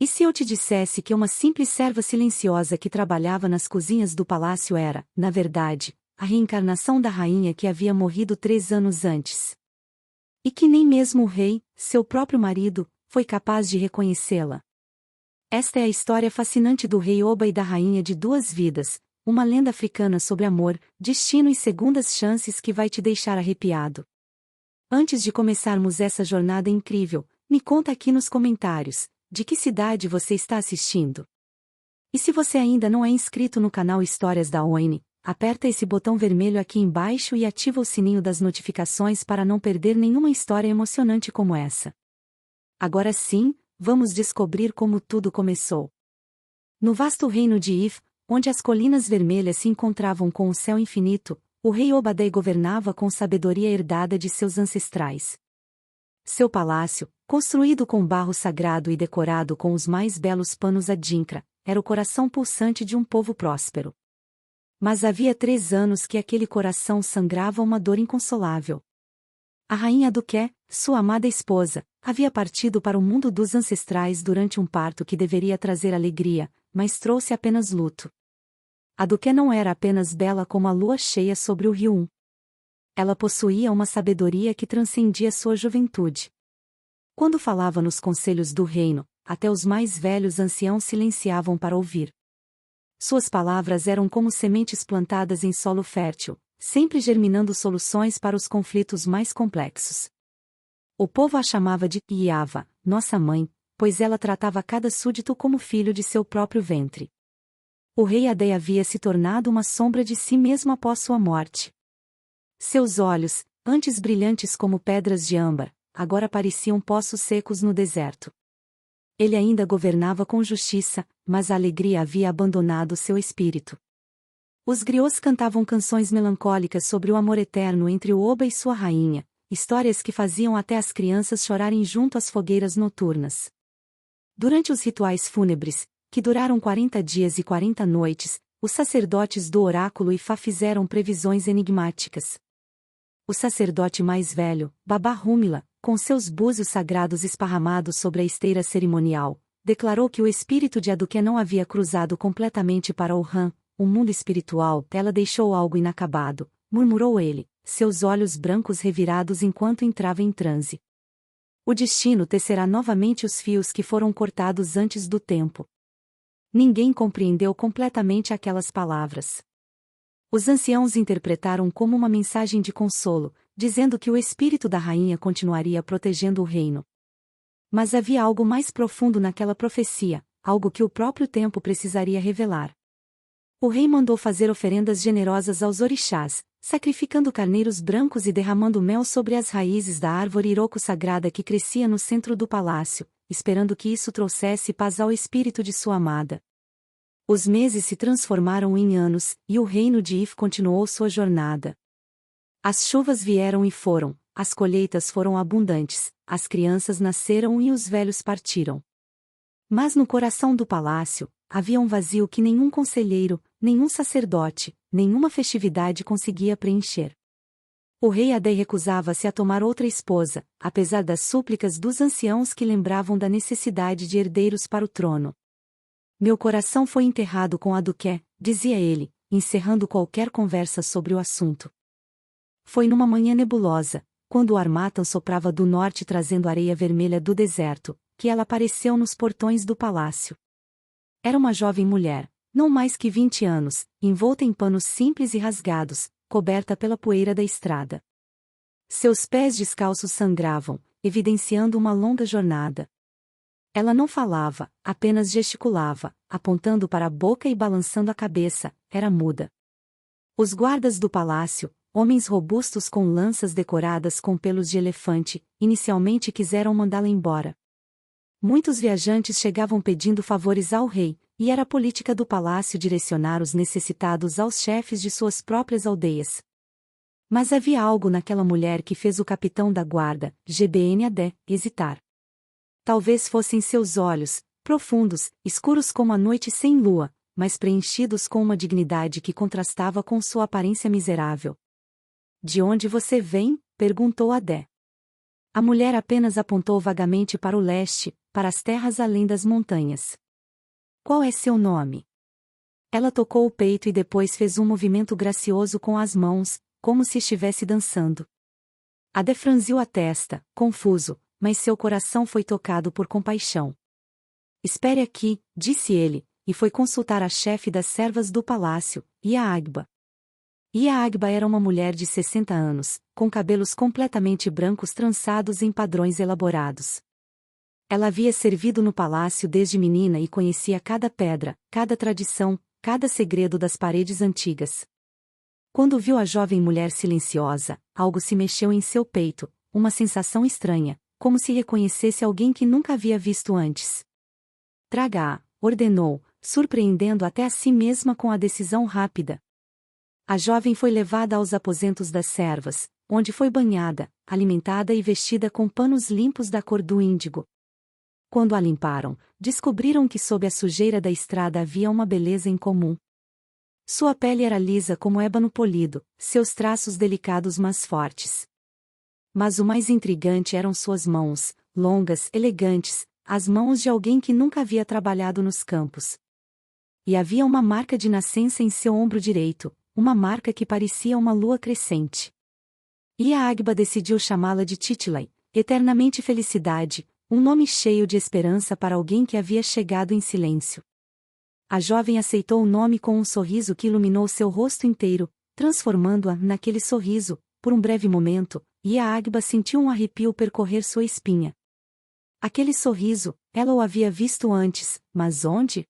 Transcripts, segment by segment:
E se eu te dissesse que uma simples serva silenciosa que trabalhava nas cozinhas do palácio era, na verdade, a reencarnação da rainha que havia morrido 3 anos antes? E que nem mesmo o rei, seu próprio marido, foi capaz de reconhecê-la. Esta é a história fascinante do rei Oba e da rainha de 2 vidas, uma lenda africana sobre amor, destino e segundas chances que vai te deixar arrepiado. Antes de começarmos essa jornada incrível, me conta aqui nos comentários, de que cidade você está assistindo? E se você ainda não é inscrito no canal Histórias da ONE, aperta esse botão vermelho aqui embaixo e ativa o sininho das notificações para não perder nenhuma história emocionante como essa. Agora sim, vamos descobrir como tudo começou. No vasto reino de If, onde as colinas vermelhas se encontravam com o céu infinito, o rei Obadei governava com sabedoria herdada de seus ancestrais. Seu palácio, construído com barro sagrado e decorado com os mais belos panos adinkra, era o coração pulsante de um povo próspero. Mas havia 3 anos que aquele coração sangrava uma dor inconsolável. A rainha Aduke, sua amada esposa, havia partido para o mundo dos ancestrais durante um parto que deveria trazer alegria, mas trouxe apenas luto. Aduke não era apenas bela como a lua cheia sobre o rio. Ela possuía uma sabedoria que transcendia sua juventude. Quando falava nos conselhos do reino, até os mais velhos anciãos silenciavam para ouvir. Suas palavras eram como sementes plantadas em solo fértil, sempre germinando soluções para os conflitos mais complexos. O povo a chamava de Iava, nossa mãe, pois ela tratava cada súdito como filho de seu próprio ventre. O rei Adei havia se tornado uma sombra de si mesmo após sua morte. Seus olhos, antes brilhantes como pedras de âmbar, agora pareciam poços secos no deserto. Ele ainda governava com justiça, mas a alegria havia abandonado seu espírito. Os griots cantavam canções melancólicas sobre o amor eterno entre o Oba e sua rainha, histórias que faziam até as crianças chorarem junto às fogueiras noturnas. Durante os rituais fúnebres, que duraram 40 dias e 40 noites, os sacerdotes do oráculo Ifá fizeram previsões enigmáticas. O sacerdote mais velho, Babá Rumila, com seus búzios sagrados esparramados sobre a esteira cerimonial, declarou que o espírito de Aduke não havia cruzado completamente para o Ram, o mundo espiritual. Ela deixou algo inacabado, murmurou ele, seus olhos brancos revirados enquanto entrava em transe. O destino tecerá novamente os fios que foram cortados antes do tempo. Ninguém compreendeu completamente aquelas palavras. Os anciãos interpretaram como uma mensagem de consolo, dizendo que o espírito da rainha continuaria protegendo o reino. Mas havia algo mais profundo naquela profecia, algo que o próprio tempo precisaria revelar. O rei mandou fazer oferendas generosas aos orixás, sacrificando carneiros brancos e derramando mel sobre as raízes da árvore Iroko sagrada que crescia no centro do palácio, esperando que isso trouxesse paz ao espírito de sua amada. Os meses se transformaram em anos, e o reino de If continuou sua jornada. As chuvas vieram e foram, as colheitas foram abundantes, as crianças nasceram e os velhos partiram. Mas no coração do palácio, havia um vazio que nenhum conselheiro, nenhum sacerdote, nenhuma festividade conseguia preencher. O rei Adei recusava-se a tomar outra esposa, apesar das súplicas dos anciãos que lembravam da necessidade de herdeiros para o trono. Meu coração foi enterrado com Aduke, dizia ele, encerrando qualquer conversa sobre o assunto. Foi numa manhã nebulosa, quando o Harmattan soprava do norte trazendo areia vermelha do deserto, que ela apareceu nos portões do palácio. Era uma jovem mulher, não mais que 20 anos, envolta em panos simples e rasgados, coberta pela poeira da estrada. Seus pés descalços sangravam, evidenciando uma longa jornada. Ela não falava, apenas gesticulava, apontando para a boca e balançando a cabeça, era muda. Os guardas do palácio, homens robustos com lanças decoradas com pelos de elefante, inicialmente quiseram mandá-la embora. Muitos viajantes chegavam pedindo favores ao rei, e era a política do palácio direcionar os necessitados aos chefes de suas próprias aldeias. Mas havia algo naquela mulher que fez o capitão da guarda, Gbnd, hesitar. Talvez fossem seus olhos, profundos, escuros como a noite sem lua, mas preenchidos com uma dignidade que contrastava com sua aparência miserável. De onde você vem? Perguntou Adé. A mulher apenas apontou vagamente para o leste, para as terras além das montanhas. Qual é seu nome? Ela tocou o peito e depois fez um movimento gracioso com as mãos, como se estivesse dançando. Ade franziu a testa, confuso, mas seu coração foi tocado por compaixão. Espere aqui, disse ele, e foi consultar a chefe das servas do palácio, Ia-Agba. Ia-Agba era uma mulher de 60 anos, com cabelos completamente brancos trançados em padrões elaborados. Ela havia servido no palácio desde menina e conhecia cada pedra, cada tradição, cada segredo das paredes antigas. Quando viu a jovem mulher silenciosa, algo se mexeu em seu peito, uma sensação estranha, como se reconhecesse alguém que nunca havia visto antes. Traga-a, ordenou, surpreendendo até a si mesma com a decisão rápida. A jovem foi levada aos aposentos das servas, onde foi banhada, alimentada e vestida com panos limpos da cor do índigo. Quando a limparam, descobriram que sob a sujeira da estrada havia uma beleza incomum. Sua pele era lisa como ébano polido, seus traços delicados mas fortes. Mas o mais intrigante eram suas mãos, longas, elegantes, as mãos de alguém que nunca havia trabalhado nos campos. E havia uma marca de nascença em seu ombro direito, uma marca que parecia uma lua crescente. Ia-Agba decidiu chamá-la de Titilai, eternamente felicidade, um nome cheio de esperança para alguém que havia chegado em silêncio. A jovem aceitou o nome com um sorriso que iluminou seu rosto inteiro, transformando-a naquele sorriso, por um breve momento, Ia-Agba sentiu um arrepio percorrer sua espinha. Aquele sorriso, ela o havia visto antes, mas onde?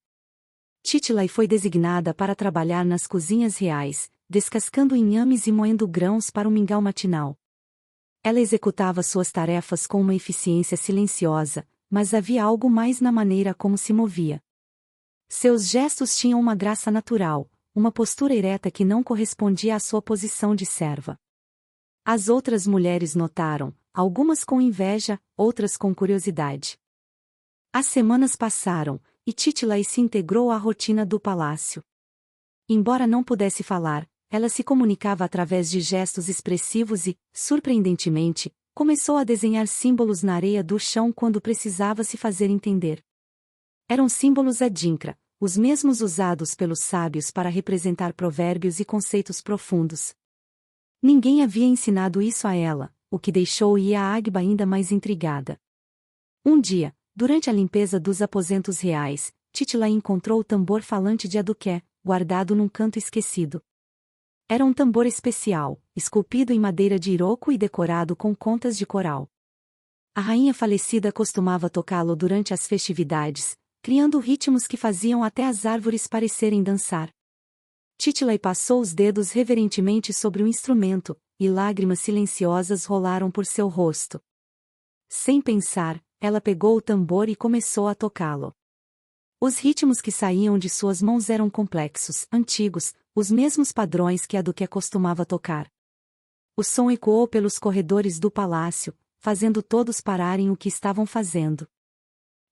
Titilai foi designada para trabalhar nas cozinhas reais, descascando inhames e moendo grãos para o mingau matinal. Ela executava suas tarefas com uma eficiência silenciosa, mas havia algo mais na maneira como se movia. Seus gestos tinham uma graça natural, uma postura ereta que não correspondia à sua posição de serva. As outras mulheres notaram, algumas com inveja, outras com curiosidade. As semanas passaram, e Titilai se integrou à rotina do palácio. Embora não pudesse falar, ela se comunicava através de gestos expressivos e, surpreendentemente, começou a desenhar símbolos na areia do chão quando precisava se fazer entender. Eram símbolos adinkra, os mesmos usados pelos sábios para representar provérbios e conceitos profundos. Ninguém havia ensinado isso a ela, o que deixou Ia-Agba ainda mais intrigada. Um dia, durante a limpeza dos aposentos reais, Titilai encontrou o tambor falante de Aduqué, guardado num canto esquecido. Era um tambor especial, esculpido em madeira de iroco e decorado com contas de coral. A rainha falecida costumava tocá-lo durante as festividades, criando ritmos que faziam até as árvores parecerem dançar. Titilai passou os dedos reverentemente sobre o instrumento, e lágrimas silenciosas rolaram por seu rosto. Sem pensar, ela pegou o tambor e começou a tocá-lo. Os ritmos que saíam de suas mãos eram complexos, antigos, os mesmos padrões que Aduqué costumava tocar. O som ecoou pelos corredores do palácio, fazendo todos pararem o que estavam fazendo.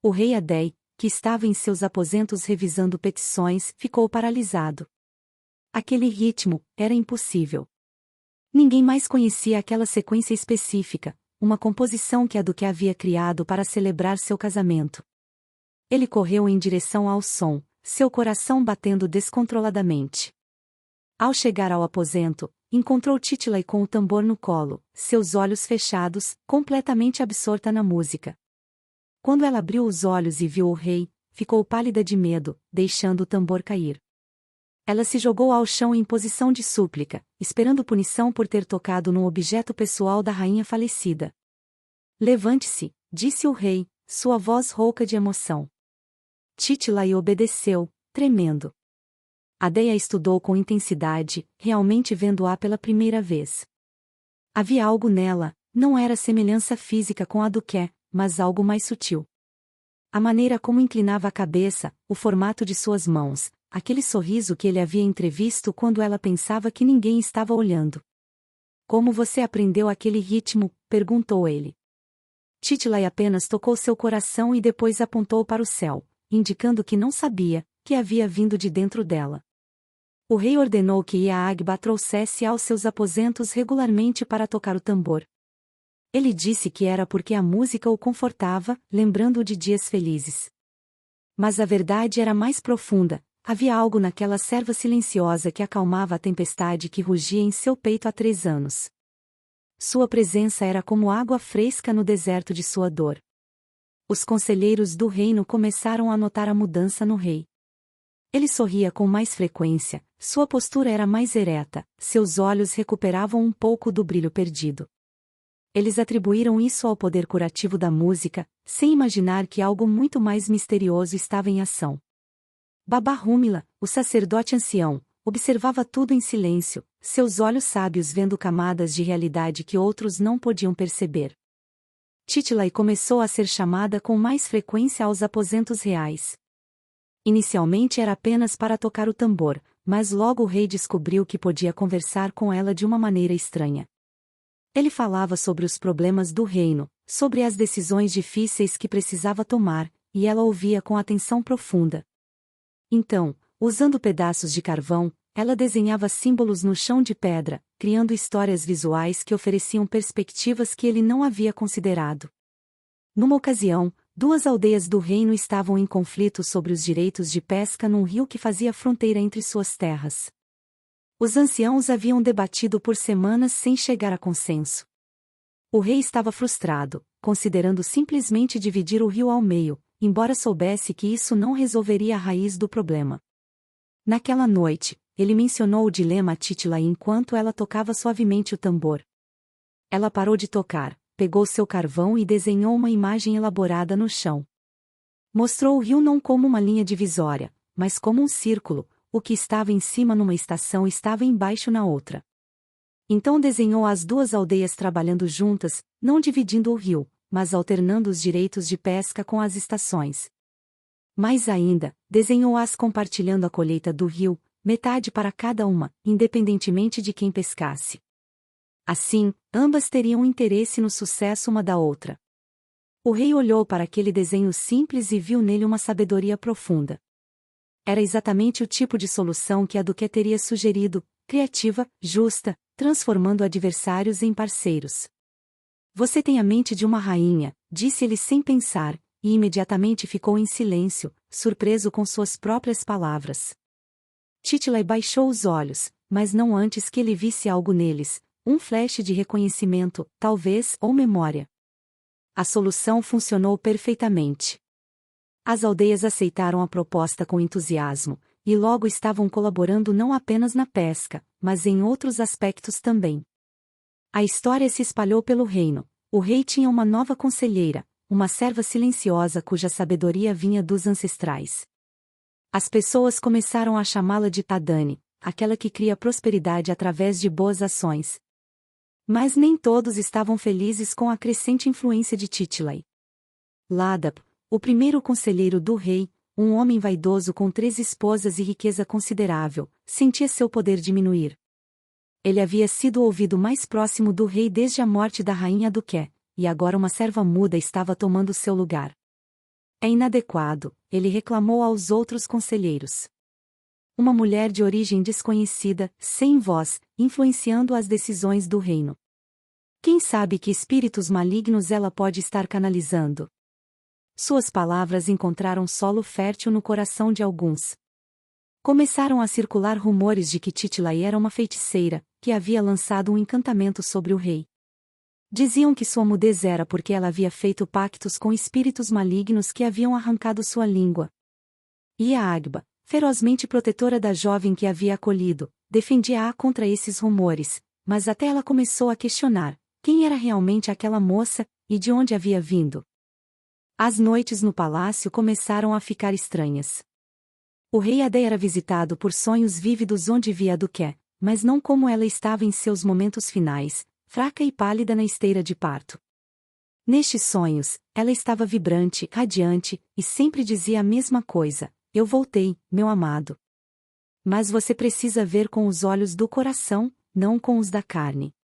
O rei Adei, que estava em seus aposentos revisando petições, ficou paralisado. Aquele ritmo era impossível. Ninguém mais conhecia aquela sequência específica, uma composição que Aduqué havia criado para celebrar seu casamento. Ele correu em direção ao som, seu coração batendo descontroladamente. Ao chegar ao aposento, encontrou Titilai com o tambor no colo, seus olhos fechados, completamente absorta na música. Quando ela abriu os olhos e viu o rei, ficou pálida de medo, deixando o tambor cair. Ela se jogou ao chão em posição de súplica, esperando punição por ter tocado num objeto pessoal da rainha falecida. Levante-se, disse o rei, sua voz rouca de emoção. Titilai obedeceu, tremendo. Adei a estudou com intensidade, realmente vendo-a pela primeira vez. Havia algo nela, não era semelhança física com a Aduqué, mas algo mais sutil. A maneira como inclinava a cabeça, o formato de suas mãos, aquele sorriso que ele havia entrevisto quando ela pensava que ninguém estava olhando. Como você aprendeu aquele ritmo? Perguntou ele. Titilai apenas tocou seu coração e depois apontou para o céu, indicando que não sabia, que havia vindo de dentro dela. O rei ordenou que Ia-Agba trouxesse aos seus aposentos regularmente para tocar o tambor. Ele disse que era porque a música o confortava, lembrando-o de dias felizes. Mas a verdade era mais profunda, havia algo naquela serva silenciosa que acalmava a tempestade que rugia em seu peito há 3 anos. Sua presença era como água fresca no deserto de sua dor. Os conselheiros do reino começaram a notar a mudança no rei. Ele sorria com mais frequência, sua postura era mais ereta, seus olhos recuperavam um pouco do brilho perdido. Eles atribuíram isso ao poder curativo da música, sem imaginar que algo muito mais misterioso estava em ação. Baba Rumila, o sacerdote ancião, observava tudo em silêncio, seus olhos sábios vendo camadas de realidade que outros não podiam perceber. Titilai começou a ser chamada com mais frequência aos aposentos reais. Inicialmente era apenas para tocar o tambor, mas logo o rei descobriu que podia conversar com ela de uma maneira estranha. Ele falava sobre os problemas do reino, sobre as decisões difíceis que precisava tomar, e ela ouvia com atenção profunda. Então, usando pedaços de carvão, ela desenhava símbolos no chão de pedra, criando histórias visuais que ofereciam perspectivas que ele não havia considerado. Numa ocasião, 2 aldeias do reino estavam em conflito sobre os direitos de pesca num rio que fazia fronteira entre suas terras. Os anciãos haviam debatido por semanas sem chegar a consenso. O rei estava frustrado, considerando simplesmente dividir o rio ao meio, embora soubesse que isso não resolveria a raiz do problema. Naquela noite, ele mencionou o dilema a Titilai enquanto ela tocava suavemente o tambor. Ela parou de tocar, pegou seu carvão e desenhou uma imagem elaborada no chão. Mostrou o rio não como uma linha divisória, mas como um círculo. O que estava em cima numa estação estava embaixo na outra. Então desenhou as 2 aldeias trabalhando juntas, não dividindo o rio, mas alternando os direitos de pesca com as estações. Mais ainda, desenhou-as compartilhando a colheita do rio, metade para cada uma, independentemente de quem pescasse. Assim, ambas teriam interesse no sucesso uma da outra. O rei olhou para aquele desenho simples e viu nele uma sabedoria profunda. Era exatamente o tipo de solução que a Duque teria sugerido, criativa, justa, transformando adversários em parceiros. Você tem a mente de uma rainha, disse ele sem pensar, e imediatamente ficou em silêncio, surpreso com suas próprias palavras. Titilai baixou os olhos, mas não antes que ele visse algo neles, um flash de reconhecimento, talvez, ou memória. A solução funcionou perfeitamente. As aldeias aceitaram a proposta com entusiasmo, e logo estavam colaborando não apenas na pesca, mas em outros aspectos também. A história se espalhou pelo reino. O rei tinha uma nova conselheira, uma serva silenciosa cuja sabedoria vinha dos ancestrais. As pessoas começaram a chamá-la de Tadani, aquela que cria prosperidade através de boas ações. Mas nem todos estavam felizes com a crescente influência de Titilai. Ladab, o primeiro conselheiro do rei, um homem vaidoso com 3 esposas e riqueza considerável, sentia seu poder diminuir. Ele havia sido o ouvido mais próximo do rei desde a morte da rainha Duque, e agora uma serva muda estava tomando seu lugar. É inadequado, ele reclamou aos outros conselheiros. Uma mulher de origem desconhecida, sem voz, influenciando as decisões do reino. Quem sabe que espíritos malignos ela pode estar canalizando? Suas palavras encontraram solo fértil no coração de alguns. Começaram a circular rumores de que Titilai era uma feiticeira, que havia lançado um encantamento sobre o rei. Diziam que sua mudez era porque ela havia feito pactos com espíritos malignos que haviam arrancado sua língua. E a Agba, ferozmente protetora da jovem que havia acolhido, defendia-a contra esses rumores, mas até ela começou a questionar quem era realmente aquela moça, e de onde havia vindo. As noites no palácio começaram a ficar estranhas. O rei Adé era visitado por sonhos vívidos onde via a Duque, mas não como ela estava em seus momentos finais, fraca e pálida na esteira de parto. Nestes sonhos, ela estava vibrante, radiante, e sempre dizia a mesma coisa: eu voltei, meu amado. Mas você precisa ver com os olhos do coração, não com os da carne.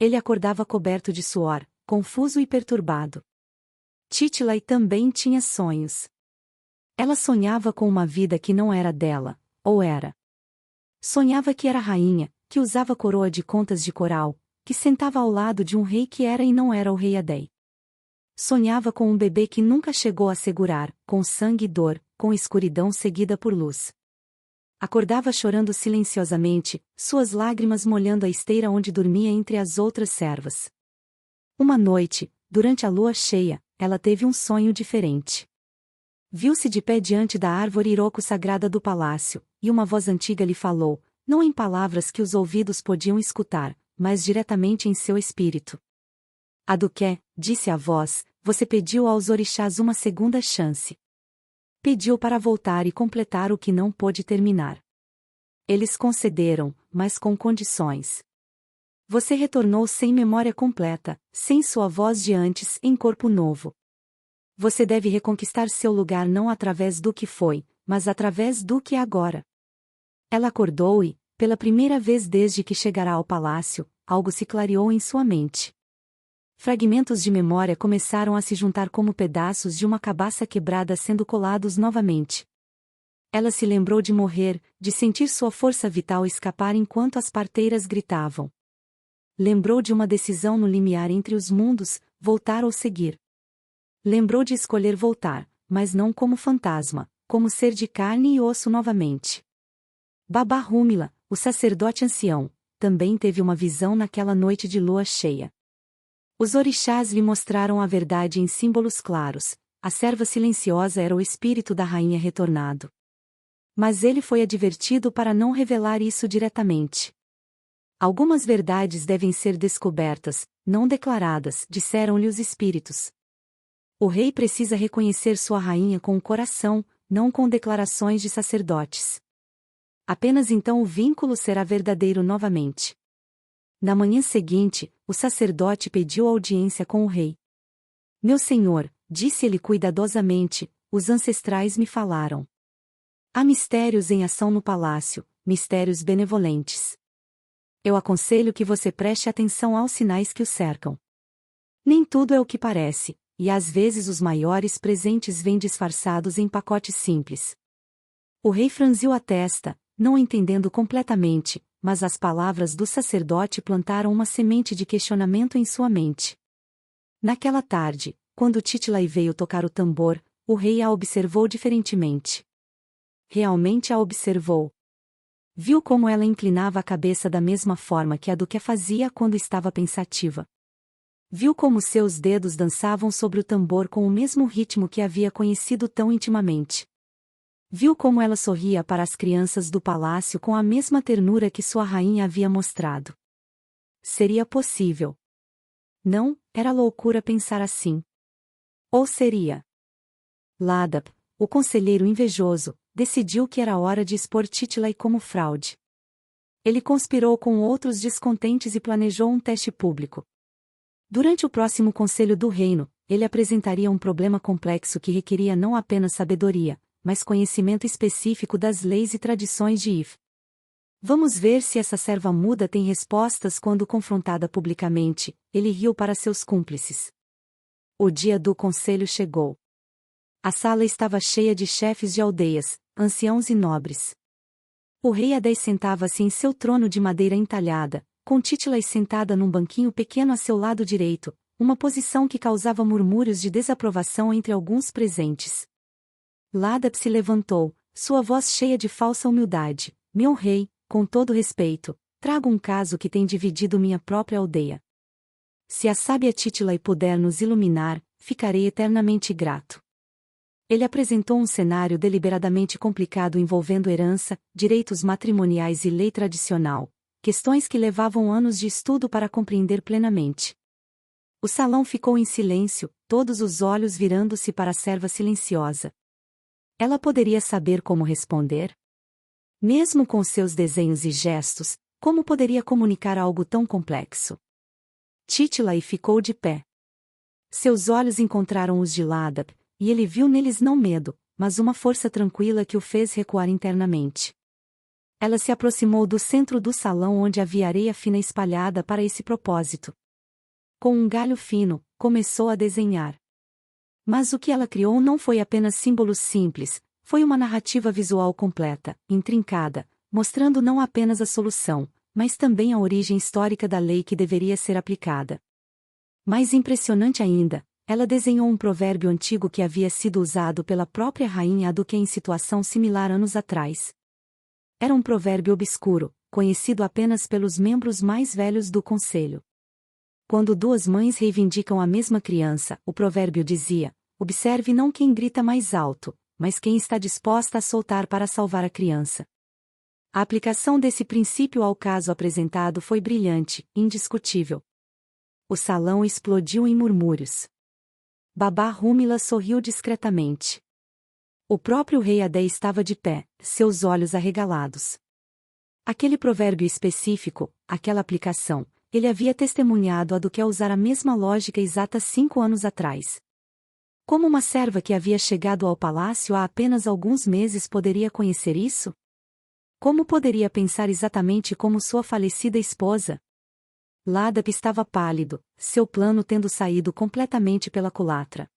Ele acordava coberto de suor, confuso e perturbado. Titilai também tinha sonhos. Ela sonhava com uma vida que não era dela, ou era. Sonhava que era rainha, que usava coroa de contas de coral, que sentava ao lado de um rei que era e não era o rei Adei. Sonhava com um bebê que nunca chegou a segurar, com sangue e dor, com escuridão seguida por luz. Acordava chorando silenciosamente, suas lágrimas molhando a esteira onde dormia entre as outras servas. Uma noite, durante a lua cheia, ela teve um sonho diferente. Viu-se de pé diante da árvore iroco sagrada do palácio, e uma voz antiga lhe falou, não em palavras que os ouvidos podiam escutar, mas diretamente em seu espírito. Aduqué, disse a voz, você pediu aos orixás uma segunda chance. Pediu para voltar e completar o que não pôde terminar. Eles concederam, mas com condições. Você retornou sem memória completa, sem sua voz de antes, em corpo novo. Você deve reconquistar seu lugar não através do que foi, mas através do que é agora. Ela acordou e, pela primeira vez desde que chegará ao palácio, algo se clareou em sua mente. Fragmentos de memória começaram a se juntar como pedaços de uma cabaça quebrada sendo colados novamente. Ela se lembrou de morrer, de sentir sua força vital escapar enquanto as parteiras gritavam. Lembrou de uma decisão no limiar entre os mundos, voltar ou seguir. Lembrou de escolher voltar, mas não como fantasma, como ser de carne e osso novamente. Baba Rumila, o sacerdote ancião, também teve uma visão naquela noite de lua cheia. Os orixás lhe mostraram a verdade em símbolos claros, a serva silenciosa era o espírito da rainha retornado. Mas ele foi advertido para não revelar isso diretamente. Algumas verdades devem ser descobertas, não declaradas, disseram-lhe os espíritos. O rei precisa reconhecer sua rainha com o coração, não com declarações de sacerdotes. Apenas então o vínculo será verdadeiro novamente. Na manhã seguinte, o sacerdote pediu audiência com o rei. Meu senhor, disse ele cuidadosamente, os ancestrais me falaram. Há mistérios em ação no palácio, mistérios benevolentes. Eu aconselho que você preste atenção aos sinais que o cercam. Nem tudo é o que parece, e às vezes os maiores presentes vêm disfarçados em pacotes simples. O rei franziu a testa, não entendendo completamente, mas as palavras do sacerdote plantaram uma semente de questionamento em sua mente. Naquela tarde, quando Titilai veio tocar o tambor, o rei a observou diferentemente. Realmente a observou. Viu como ela inclinava a cabeça da mesma forma que a do que fazia quando estava pensativa. Viu como seus dedos dançavam sobre o tambor com o mesmo ritmo que havia conhecido tão intimamente. Viu como ela sorria para as crianças do palácio com a mesma ternura que sua rainha havia mostrado. Seria possível. Não, era loucura pensar assim. Ou seria? Ladab, o conselheiro invejoso, decidiu que era hora de expor Titilai como fraude. Ele conspirou com outros descontentes e planejou um teste público. Durante o próximo conselho do reino, ele apresentaria um problema complexo que requeria não apenas sabedoria, mas conhecimento específico das leis e tradições de If. Vamos ver se essa serva muda tem respostas quando confrontada publicamente, ele riu para seus cúmplices. O dia do conselho chegou. A sala estava cheia de chefes de aldeias, anciãos e nobres. O rei Adei sentava-se em seu trono de madeira entalhada, com Titilai sentada num banquinho pequeno a seu lado direito, uma posição que causava murmúrios de desaprovação entre alguns presentes. Ladab se levantou, sua voz cheia de falsa humildade. Meu rei, com todo respeito, trago um caso que tem dividido minha própria aldeia. Se a sábia Titilai puder nos iluminar, ficarei eternamente grato. Ele apresentou um cenário deliberadamente complicado envolvendo herança, direitos matrimoniais e lei tradicional, questões que levavam anos de estudo para compreender plenamente. O salão ficou em silêncio, todos os olhos virando-se para a serva silenciosa. Ela poderia saber como responder? Mesmo com seus desenhos e gestos, como poderia comunicar algo tão complexo? Titilai ficou de pé. Seus olhos encontraram os de Ladab, e ele viu neles não medo, mas uma força tranquila que o fez recuar internamente. Ela se aproximou do centro do salão onde havia areia fina espalhada para esse propósito. Com um galho fino, começou a desenhar. Mas o que ela criou não foi apenas símbolos simples, foi uma narrativa visual completa, intrincada, mostrando não apenas a solução, mas também a origem histórica da lei que deveria ser aplicada. Mais impressionante ainda, ela desenhou um provérbio antigo que havia sido usado pela própria rainha Aduque em situação similar anos atrás. Era um provérbio obscuro, conhecido apenas pelos membros mais velhos do conselho. Quando duas mães reivindicam a mesma criança, o provérbio dizia: observe não quem grita mais alto, mas quem está disposta a soltar para salvar a criança. A aplicação desse princípio ao caso apresentado foi brilhante, indiscutível. O salão explodiu em murmúrios. Babá Rúmila sorriu discretamente. O próprio rei Adé estava de pé, seus olhos arregalados. Aquele provérbio específico, aquela aplicação, ele havia testemunhado a Aduque usar a mesma lógica exata 5 anos atrás. Como uma serva que havia chegado ao palácio há apenas alguns meses poderia conhecer isso? Como poderia pensar exatamente como sua falecida esposa? Ladap estava pálido, seu plano tendo saído completamente pela culatra.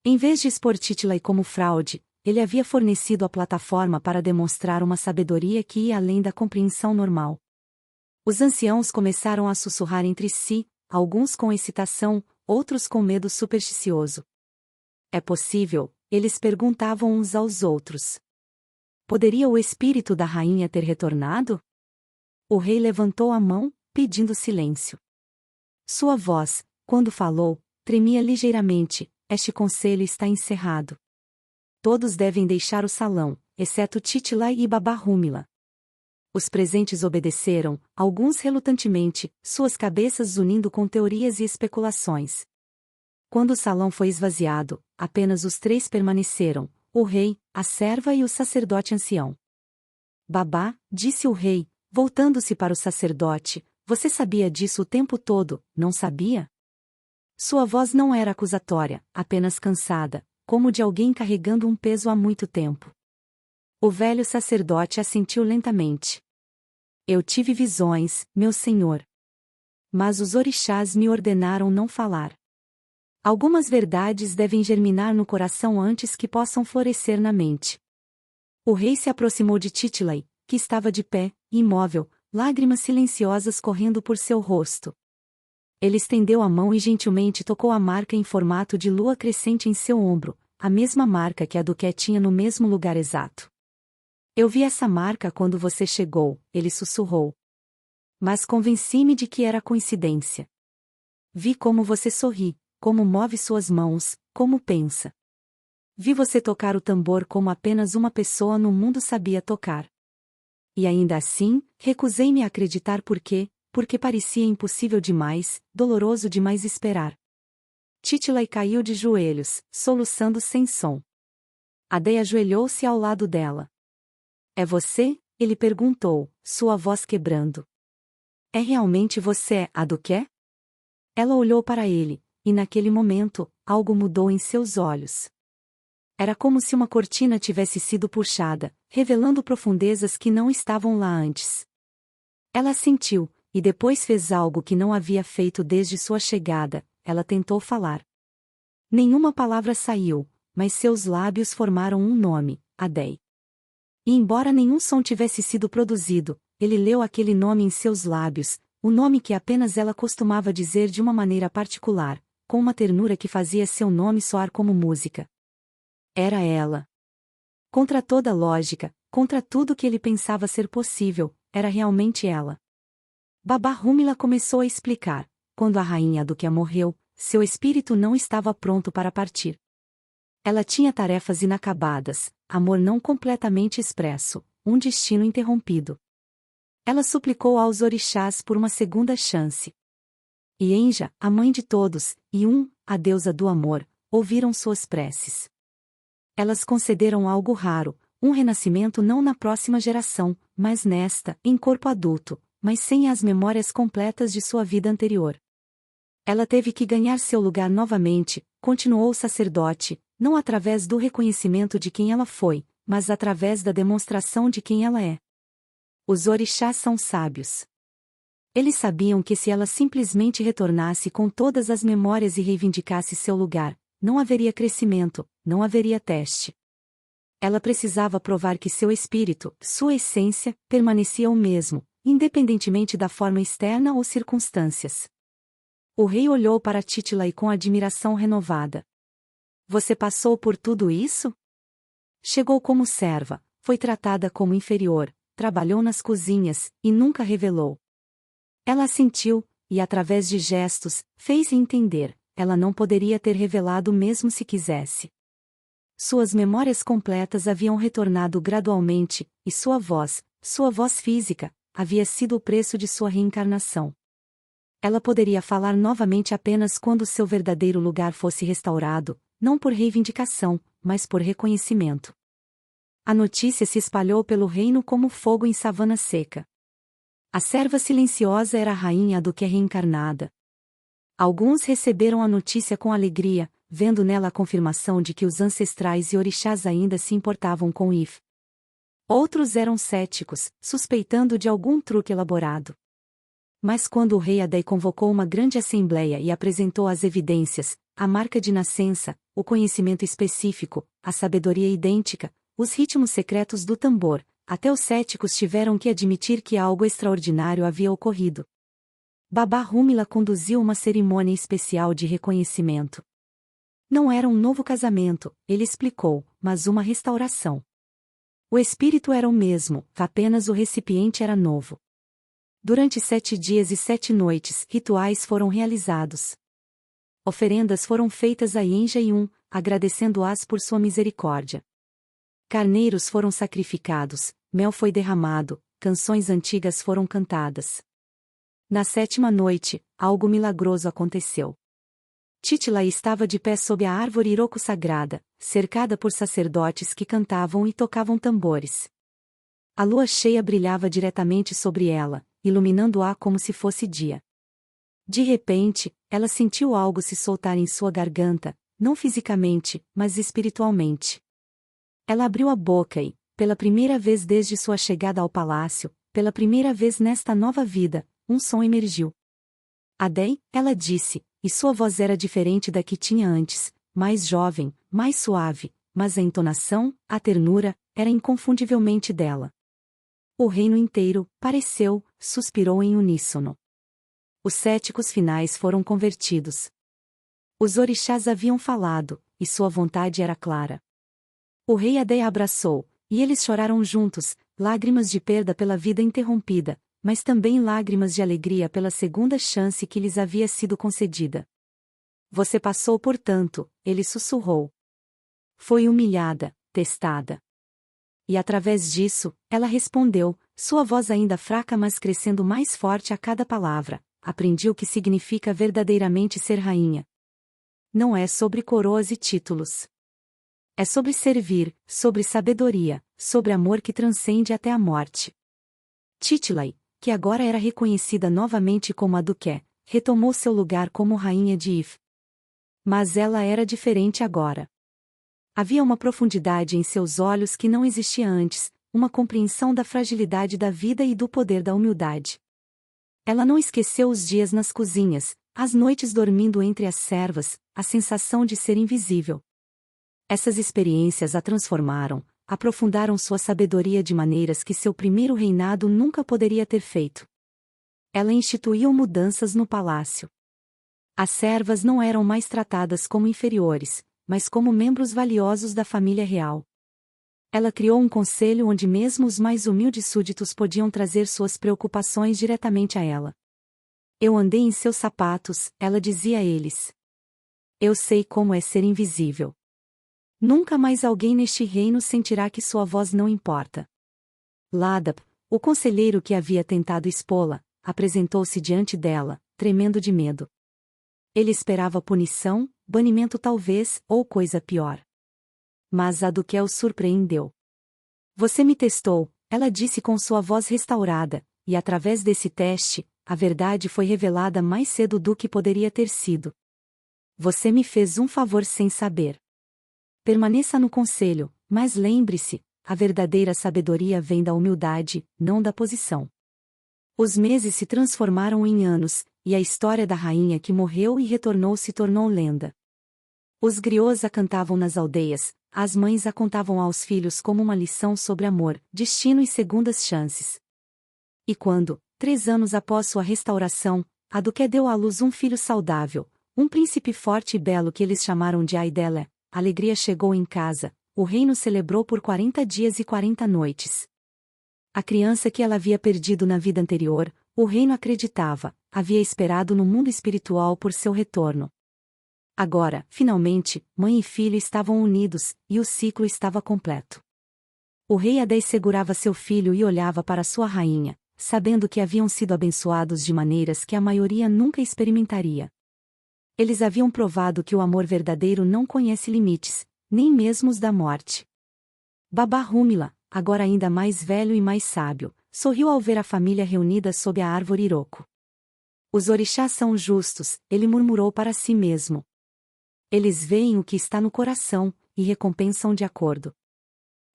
Em vez de expor Titilai como fraude, ele havia fornecido a plataforma para demonstrar uma sabedoria que ia além da compreensão normal. Os anciãos começaram a sussurrar entre si, alguns com excitação, outros com medo supersticioso. É possível, eles perguntavam uns aos outros. Poderia o espírito da rainha ter retornado? O rei levantou a mão, pedindo silêncio. Sua voz, quando falou, tremia ligeiramente: este conselho está encerrado. Todos devem deixar o salão, exceto Titilai e Babá Rúmila. Os presentes obedeceram, alguns relutantemente, suas cabeças unindo com teorias e especulações. Quando o salão foi esvaziado, apenas os 3 permaneceram: o rei, a serva e o sacerdote ancião. Babá, disse o rei, voltando-se para o sacerdote, você sabia disso o tempo todo, não sabia? Sua voz não era acusatória, apenas cansada, como de alguém carregando um peso há muito tempo. O velho sacerdote assentiu lentamente. Eu tive visões, meu senhor. Mas os orixás me ordenaram não falar. Algumas verdades devem germinar no coração antes que possam florescer na mente. O rei se aproximou de Titilai, que estava de pé, imóvel, lágrimas silenciosas correndo por seu rosto. Ele estendeu a mão e gentilmente tocou a marca em formato de lua crescente em seu ombro, a mesma marca que a Aduque tinha no mesmo lugar exato. Eu vi essa marca quando você chegou, ele sussurrou. Mas convenci-me de que era coincidência. Vi como você sorri, como move suas mãos, como pensa. Vi você tocar o tambor como apenas uma pessoa no mundo sabia tocar. E ainda assim, recusei-me a acreditar porque parecia impossível demais, doloroso demais esperar. Titilai caiu de joelhos, soluçando sem som. Adé ajoelhou-se ao lado dela. É você? Ele perguntou, sua voz quebrando. É realmente você, Aduque? Ela olhou para ele, e naquele momento, algo mudou em seus olhos. Era como se uma cortina tivesse sido puxada, revelando profundezas que não estavam lá antes. Ela sentiu, e depois fez algo que não havia feito desde sua chegada, ela tentou falar. Nenhuma palavra saiu, mas seus lábios formaram um nome, Adé. E embora nenhum som tivesse sido produzido, ele leu aquele nome em seus lábios, o nome que apenas ela costumava dizer de uma maneira particular, com uma ternura que fazia seu nome soar como música. Era ela. Contra toda lógica, contra tudo que ele pensava ser possível, era realmente ela. Babá Rúmila começou a explicar: quando a rainha Aduque morreu, seu espírito não estava pronto para partir. Ela tinha tarefas inacabadas, amor não completamente expresso, um destino interrompido. Ela suplicou aos orixás por uma segunda chance. E Enja, a mãe de todos, e a deusa do amor, ouviram suas preces. Elas concederam algo raro, um renascimento não na próxima geração, mas nesta, em corpo adulto, mas sem as memórias completas de sua vida anterior. Ela teve que ganhar seu lugar novamente, continuou o sacerdote, não através do reconhecimento de quem ela foi, mas através da demonstração de quem ela é. Os orixás são sábios. Eles sabiam que se ela simplesmente retornasse com todas as memórias e reivindicasse seu lugar, não haveria crescimento, não haveria teste. Ela precisava provar que seu espírito, sua essência, permanecia o mesmo, independentemente da forma externa ou circunstâncias. O rei olhou para Titila com admiração renovada. Você passou por tudo isso? Chegou como serva, foi tratada como inferior, trabalhou nas cozinhas, e nunca revelou. Ela assentiu, e através de gestos, fez-se entender, ela não poderia ter revelado mesmo se quisesse. Suas memórias completas haviam retornado gradualmente, e sua voz física, havia sido o preço de sua reencarnação. Ela poderia falar novamente apenas quando seu verdadeiro lugar fosse restaurado, não por reivindicação, mas por reconhecimento. A notícia se espalhou pelo reino como fogo em savana seca. A serva silenciosa era a rainha Aduke reencarnada. Alguns receberam a notícia com alegria, vendo nela a confirmação de que os ancestrais e orixás ainda se importavam com If. Outros eram céticos, suspeitando de algum truque elaborado. Mas quando o rei Adai convocou uma grande assembleia e apresentou as evidências, a marca de nascença, o conhecimento específico, a sabedoria idêntica, os ritmos secretos do tambor, até os céticos tiveram que admitir que algo extraordinário havia ocorrido. Baba Rumila conduziu uma cerimônia especial de reconhecimento. Não era um novo casamento, ele explicou, mas uma restauração. O espírito era o mesmo, apenas o recipiente era novo. Durante 7 dias e 7 noites, rituais foram realizados. Oferendas foram feitas a Yenja Yun, agradecendo-as por sua misericórdia. Carneiros foram sacrificados, mel foi derramado, canções antigas foram cantadas. Na 7ª noite, algo milagroso aconteceu. Titila estava de pé sob a árvore Iroko sagrada, cercada por sacerdotes que cantavam e tocavam tambores. A lua cheia brilhava diretamente sobre ela, iluminando-a como se fosse dia. De repente, ela sentiu algo se soltar em sua garganta, não fisicamente, mas espiritualmente. Ela abriu a boca e, pela primeira vez desde sua chegada ao palácio, pela primeira vez nesta nova vida, um som emergiu. Adei, ela disse, e sua voz era diferente da que tinha antes, mais jovem, mais suave, mas a entonação, a ternura, era inconfundivelmente dela. O reino inteiro, pareceu, suspirou em uníssono. Os céticos finais foram convertidos. Os orixás haviam falado, e sua vontade era clara. O rei Adei a abraçou, e eles choraram juntos, lágrimas de perda pela vida interrompida, mas também lágrimas de alegria pela segunda chance que lhes havia sido concedida. Você passou por tanto, ele sussurrou. Foi humilhada, testada. E através disso, ela respondeu, sua voz ainda fraca mas crescendo mais forte a cada palavra, aprendi o que significa verdadeiramente ser rainha. Não é sobre coroas e títulos. É sobre servir, sobre sabedoria, sobre amor que transcende até a morte. Titilai, que agora era reconhecida novamente como Aduke, retomou seu lugar como rainha de If. Mas ela era diferente agora. Havia uma profundidade em seus olhos que não existia antes, uma compreensão da fragilidade da vida e do poder da humildade. Ela não esqueceu os dias nas cozinhas, as noites dormindo entre as servas, a sensação de ser invisível. Essas experiências a transformaram, aprofundaram sua sabedoria de maneiras que seu primeiro reinado nunca poderia ter feito. Ela instituiu mudanças no palácio. As servas não eram mais tratadas como inferiores, mas como membros valiosos da família real. Ela criou um conselho onde mesmo os mais humildes súditos podiam trazer suas preocupações diretamente a ela. Eu andei em seus sapatos, ela dizia a eles. Eu sei como é ser invisível. Nunca mais alguém neste reino sentirá que sua voz não importa. Ladab, o conselheiro que havia tentado expô-la, apresentou-se diante dela, tremendo de medo. Ele esperava punição, banimento talvez, ou coisa pior. Mas Aduke o surpreendeu. Você me testou, ela disse com sua voz restaurada, e através desse teste, a verdade foi revelada mais cedo do que poderia ter sido. Você me fez um favor sem saber. Permaneça no conselho, mas lembre-se, a verdadeira sabedoria vem da humildade, não da posição. Os meses se transformaram em anos, e a história da rainha que morreu e retornou se tornou lenda. Os griots a cantavam nas aldeias, as mães a contavam aos filhos como uma lição sobre amor, destino e segundas chances. E quando, 3 anos após sua restauração, a duquesa deu à luz um filho saudável, um príncipe forte e belo que eles chamaram de Aidele, a alegria chegou em casa, o reino celebrou por 40 dias e 40 noites. A criança que ela havia perdido na vida anterior, o reino acreditava, havia esperado no mundo espiritual por seu retorno. Agora, finalmente, mãe e filho estavam unidos, e o ciclo estava completo. O rei Adé segurava seu filho e olhava para sua rainha, sabendo que haviam sido abençoados de maneiras que a maioria nunca experimentaria. Eles haviam provado que o amor verdadeiro não conhece limites, nem mesmo os da morte. Babá Rumila, agora ainda mais velho e mais sábio, sorriu ao ver a família reunida sob a árvore Iroko. Os orixás são justos, ele murmurou para si mesmo. Eles veem o que está no coração, e recompensam de acordo.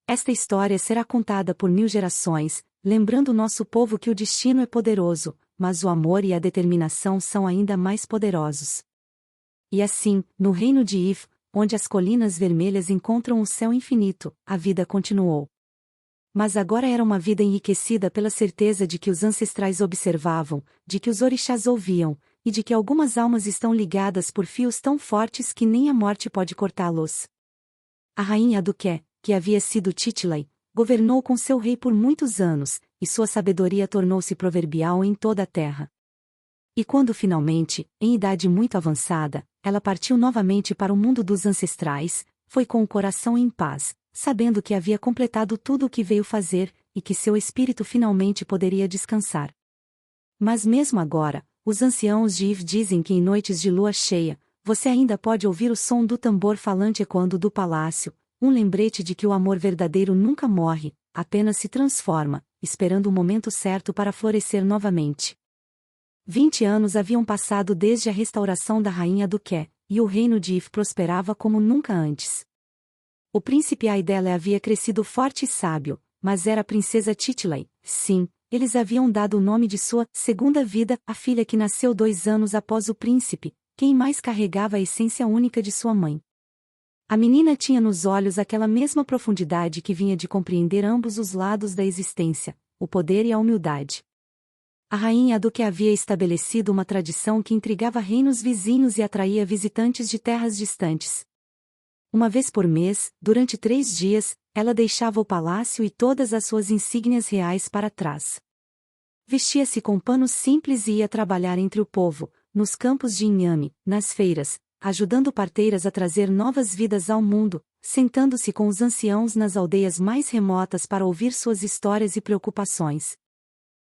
Esta história será contada por 1000 gerações, lembrando nosso povo que o destino é poderoso, mas o amor e a determinação são ainda mais poderosos. E assim, no reino de If, onde as colinas vermelhas encontram o céu infinito, a vida continuou. Mas agora era uma vida enriquecida pela certeza de que os ancestrais observavam, de que os orixás ouviam, e de que algumas almas estão ligadas por fios tão fortes que nem a morte pode cortá-los. A rainha Aduke, que havia sido Titilai, governou com seu rei por muitos anos, e sua sabedoria tornou-se proverbial em toda a terra. E quando finalmente, em idade muito avançada, ela partiu novamente para o mundo dos ancestrais, foi com o coração em paz, sabendo que havia completado tudo o que veio fazer, e que seu espírito finalmente poderia descansar. Mas mesmo agora, os anciãos de If dizem que em noites de lua cheia, você ainda pode ouvir o som do tambor falante ecoando do palácio, um lembrete de que o amor verdadeiro nunca morre, apenas se transforma, esperando o momento certo para florescer novamente. 20 anos haviam passado desde a restauração da rainha Aduke, e o reino de If prosperava como nunca antes. O príncipe Aidele havia crescido forte e sábio, mas era a princesa Titilai, sim, eles haviam dado o nome de sua segunda vida à filha que nasceu 2 anos após o príncipe, quem mais carregava a essência única de sua mãe. A menina tinha nos olhos aquela mesma profundidade que vinha de compreender ambos os lados da existência, o poder e a humildade. A rainha Aduke havia estabelecido uma tradição que intrigava reinos vizinhos e atraía visitantes de terras distantes. Uma vez por mês, durante 3 dias, ela deixava o palácio e todas as suas insígnias reais para trás. Vestia-se com panos simples e ia trabalhar entre o povo, nos campos de inhame, nas feiras, ajudando parteiras a trazer novas vidas ao mundo, sentando-se com os anciãos nas aldeias mais remotas para ouvir suas histórias e preocupações.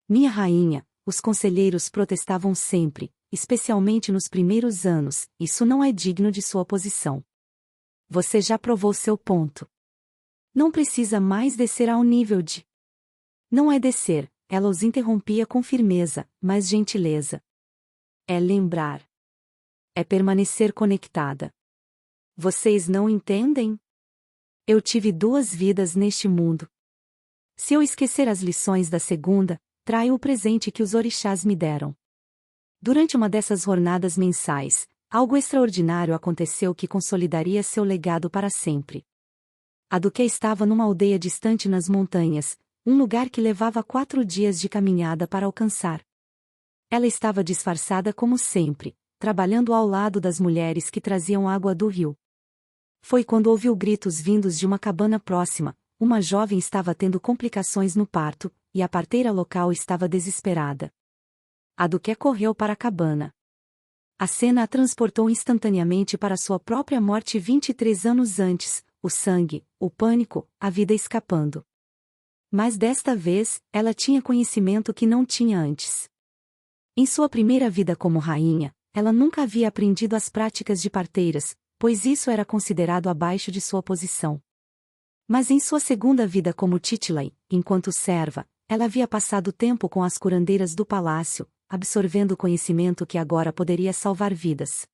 Minha rainha, os conselheiros protestavam sempre, especialmente nos primeiros anos, isso não é digno de sua posição. Você já provou seu ponto. Não precisa mais descer ao nível de... Não é descer, ela os interrompia com firmeza, mas gentileza. É lembrar. É permanecer conectada. Vocês não entendem? Eu tive 2 vidas neste mundo. Se eu esquecer as lições da segunda, traio o presente que os orixás me deram. Durante uma dessas jornadas mensais, algo extraordinário aconteceu que consolidaria seu legado para sempre. A Duque estava numa aldeia distante nas montanhas, um lugar que levava 4 dias de caminhada para alcançar. Ela estava disfarçada como sempre, trabalhando ao lado das mulheres que traziam água do rio. Foi quando ouviu gritos vindos de uma cabana próxima, uma jovem estava tendo complicações no parto, e a parteira local estava desesperada. A Duque correu para a cabana. A cena a transportou instantaneamente para sua própria morte 23 anos antes, o sangue, o pânico, a vida escapando. Mas desta vez, ela tinha conhecimento que não tinha antes. Em sua primeira vida como rainha, ela nunca havia aprendido as práticas de parteiras, pois isso era considerado abaixo de sua posição. Mas em sua segunda vida como Titilai, enquanto serva, ela havia passado tempo com as curandeiras do palácio, absorvendo o conhecimento que agora poderia salvar vidas.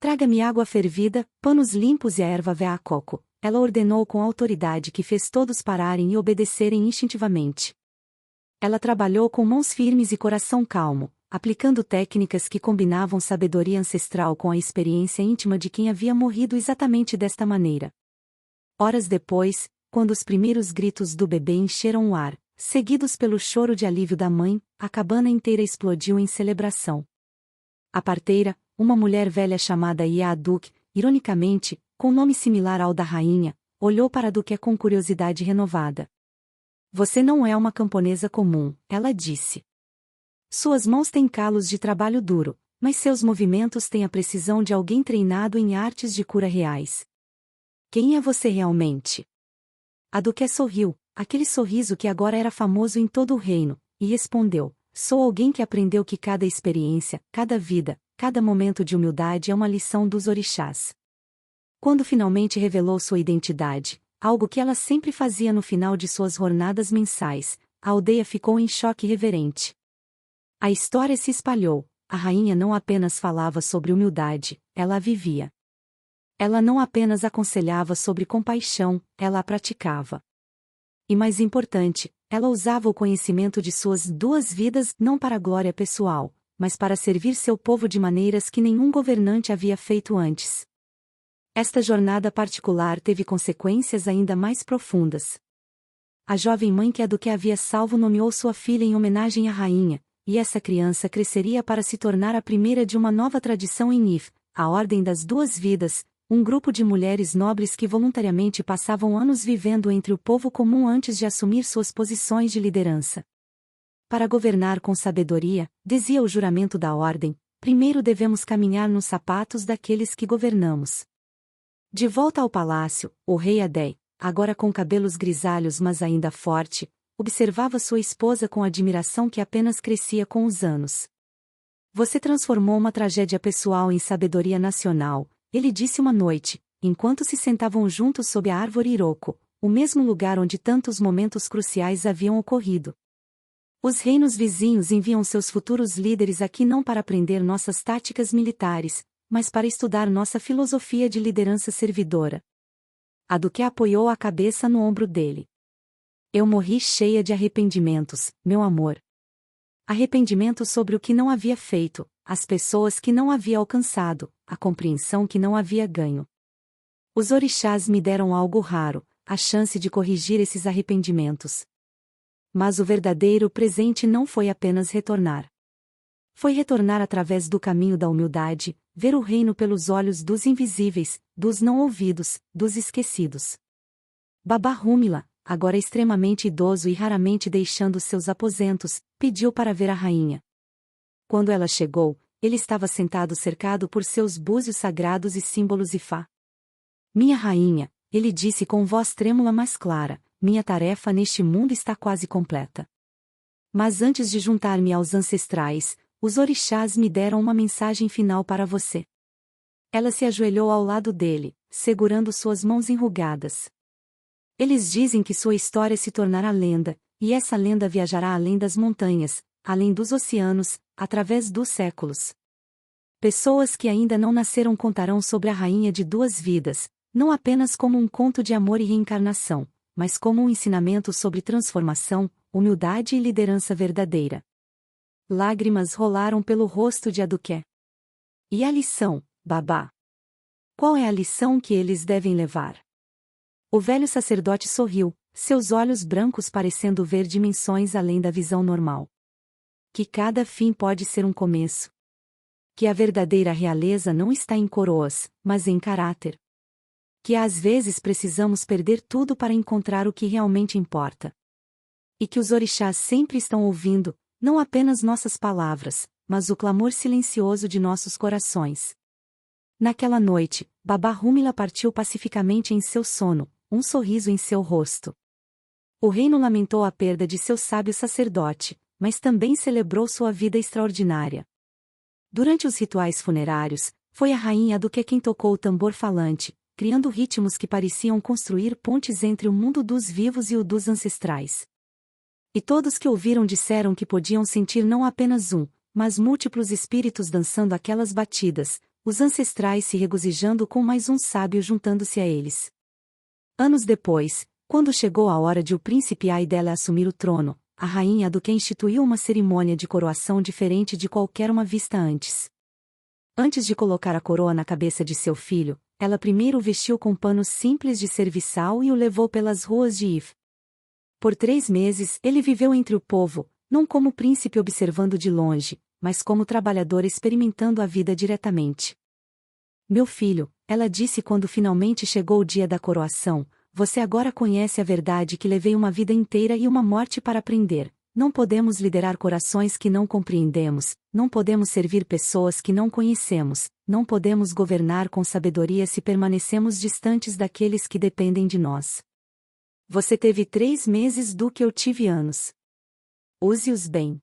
Traga-me água fervida, panos limpos e a erva veacoco, ela ordenou com autoridade que fez todos pararem e obedecerem instintivamente. Ela trabalhou com mãos firmes e coração calmo, aplicando técnicas que combinavam sabedoria ancestral com a experiência íntima de quem havia morrido exatamente desta maneira. Horas depois, quando os primeiros gritos do bebê encheram o ar, seguidos pelo choro de alívio da mãe, a cabana inteira explodiu em celebração. A parteira, uma mulher velha chamada Iaduk, ironicamente, com nome similar ao da rainha, olhou para Duque com curiosidade renovada. Você não é uma camponesa comum, ela disse. Suas mãos têm calos de trabalho duro, mas seus movimentos têm a precisão de alguém treinado em artes de cura reais. Quem é você realmente? A Duque sorriu, aquele sorriso que agora era famoso em todo o reino, e respondeu: sou alguém que aprendeu que cada experiência, cada vida, cada momento de humildade é uma lição dos orixás. Quando finalmente revelou sua identidade, algo que ela sempre fazia no final de suas jornadas mensais, a aldeia ficou em choque reverente. A história se espalhou, a rainha não apenas falava sobre humildade, ela a vivia. Ela não apenas aconselhava sobre compaixão, ela a praticava. E mais importante, ela usava o conhecimento de suas duas vidas não para a glória pessoal, mas para servir seu povo de maneiras que nenhum governante havia feito antes. Esta jornada particular teve consequências ainda mais profundas. A jovem mãe que a Duque havia salvo nomeou sua filha em homenagem à rainha, e essa criança cresceria para se tornar a primeira de uma nova tradição em If, a Ordem das Duas Vidas, um grupo de mulheres nobres que voluntariamente passavam anos vivendo entre o povo comum antes de assumir suas posições de liderança. Para governar com sabedoria, dizia o juramento da Ordem, primeiro devemos caminhar nos sapatos daqueles que governamos. De volta ao palácio, o rei Adé, agora com cabelos grisalhos mas ainda forte, observava sua esposa com admiração que apenas crescia com os anos. Você transformou uma tragédia pessoal em sabedoria nacional, ele disse uma noite, enquanto se sentavam juntos sob a árvore Iroko, o mesmo lugar onde tantos momentos cruciais haviam ocorrido. Os reinos vizinhos enviam seus futuros líderes aqui não para aprender nossas táticas militares, mas para estudar nossa filosofia de liderança servidora. A Duque apoiou a cabeça no ombro dele. Eu morri cheia de arrependimentos, meu amor. Arrependimento sobre o que não havia feito, as pessoas que não havia alcançado, a compreensão que não havia ganho. Os orixás me deram algo raro, a chance de corrigir esses arrependimentos. Mas o verdadeiro presente não foi apenas retornar. Foi retornar através do caminho da humildade, ver o reino pelos olhos dos invisíveis, dos não ouvidos, dos esquecidos. Babá Rúmila, agora extremamente idoso e raramente deixando seus aposentos, pediu para ver a rainha. Quando ela chegou, ele estava sentado cercado por seus búzios sagrados e símbolos Ifá. Minha rainha, ele disse com voz trêmula mas clara, minha tarefa neste mundo está quase completa. Mas antes de juntar-me aos ancestrais, os orixás me deram uma mensagem final para você. Ela se ajoelhou ao lado dele, segurando suas mãos enrugadas. Eles dizem que sua história se tornará lenda, e essa lenda viajará além das montanhas, além dos oceanos, através dos séculos. Pessoas que ainda não nasceram contarão sobre a Rainha de Duas Vidas, não apenas como um conto de amor e reencarnação, mas como um ensinamento sobre transformação, humildade e liderança verdadeira. Lágrimas rolaram pelo rosto de Aduqué. E a lição, babá? Qual é a lição que eles devem levar? O velho sacerdote sorriu, seus olhos brancos parecendo ver dimensões além da visão normal. Que cada fim pode ser um começo. Que a verdadeira realeza não está em coroas, mas em caráter. Que às vezes precisamos perder tudo para encontrar o que realmente importa. E que os orixás sempre estão ouvindo, não apenas nossas palavras, mas o clamor silencioso de nossos corações. Naquela noite, Babá Rúmila partiu pacificamente em seu sono, um sorriso em seu rosto. O reino lamentou a perda de seu sábio sacerdote, mas também celebrou sua vida extraordinária. Durante os rituais funerários, foi a rainha Aduqué quem tocou o tambor falante, criando ritmos que pareciam construir pontes entre o mundo dos vivos e o dos ancestrais. E todos que ouviram disseram que podiam sentir não apenas um, mas múltiplos espíritos dançando aquelas batidas, os ancestrais se regozijando com mais um sábio juntando-se a eles. Anos depois, quando chegou a hora de o príncipe Aidela assumir o trono, a rainha Aduqué instituiu uma cerimônia de coroação diferente de qualquer uma vista antes. Antes de colocar a coroa na cabeça de seu filho, ela primeiro o vestiu com panos simples de serviçal e o levou pelas ruas de If. Por 3 meses ele viveu entre o povo, não como príncipe observando de longe, mas como trabalhador experimentando a vida diretamente. Meu filho, ela disse quando finalmente chegou o dia da coroação, você agora conhece a verdade que levei uma vida inteira e uma morte para aprender. Não podemos liderar corações que não compreendemos, não podemos servir pessoas que não conhecemos, não podemos governar com sabedoria se permanecemos distantes daqueles que dependem de nós. Você teve 3 meses do que eu tive anos. Use-os bem.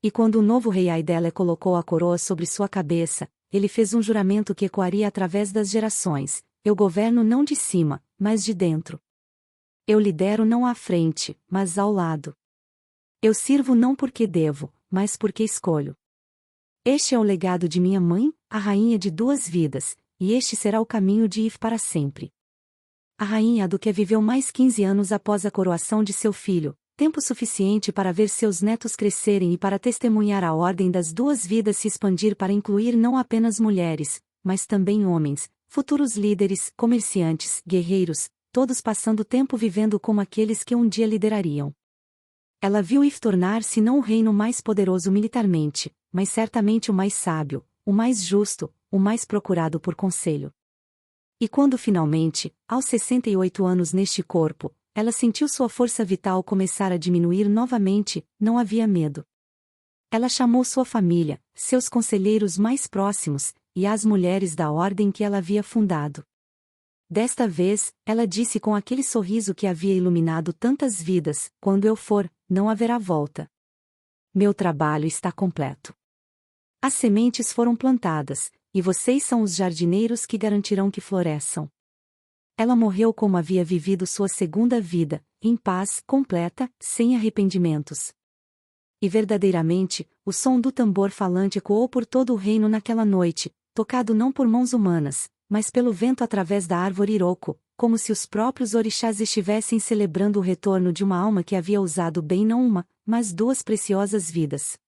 E quando o novo rei Aidele colocou a coroa sobre sua cabeça, ele fez um juramento que ecoaria através das gerações: eu governo não de cima, mas de dentro. Eu lidero não à frente, mas ao lado. Eu sirvo não porque devo, mas porque escolho. Este é o legado de minha mãe, a rainha de 2 vidas, e este será o caminho de ir para sempre. A rainha Duque viveu mais 15 anos após a coroação de seu filho, tempo suficiente para ver seus netos crescerem e para testemunhar a ordem das 2 vidas se expandir para incluir não apenas mulheres, mas também homens, futuros líderes, comerciantes, guerreiros, todos passando tempo vivendo como aqueles que um dia liderariam. Ela viu If tornar-se não o reino mais poderoso militarmente, mas certamente o mais sábio, o mais justo, o mais procurado por conselho. E quando finalmente, aos 68 anos neste corpo, ela sentiu sua força vital começar a diminuir novamente, não havia medo. Ela chamou sua família, seus conselheiros mais próximos, e as mulheres da ordem que ela havia fundado. Desta vez, ela disse com aquele sorriso que havia iluminado tantas vidas: quando eu for, não haverá volta. Meu trabalho está completo. As sementes foram plantadas, e vocês são os jardineiros que garantirão que floresçam. Ela morreu como havia vivido sua segunda vida, em paz, completa, sem arrependimentos. E verdadeiramente, o som do tambor falante ecoou por todo o reino naquela noite, tocado não por mãos humanas, mas pelo vento através da árvore Iroko, como se os próprios orixás estivessem celebrando o retorno de uma alma que havia usado bem não uma, mas 2 preciosas vidas.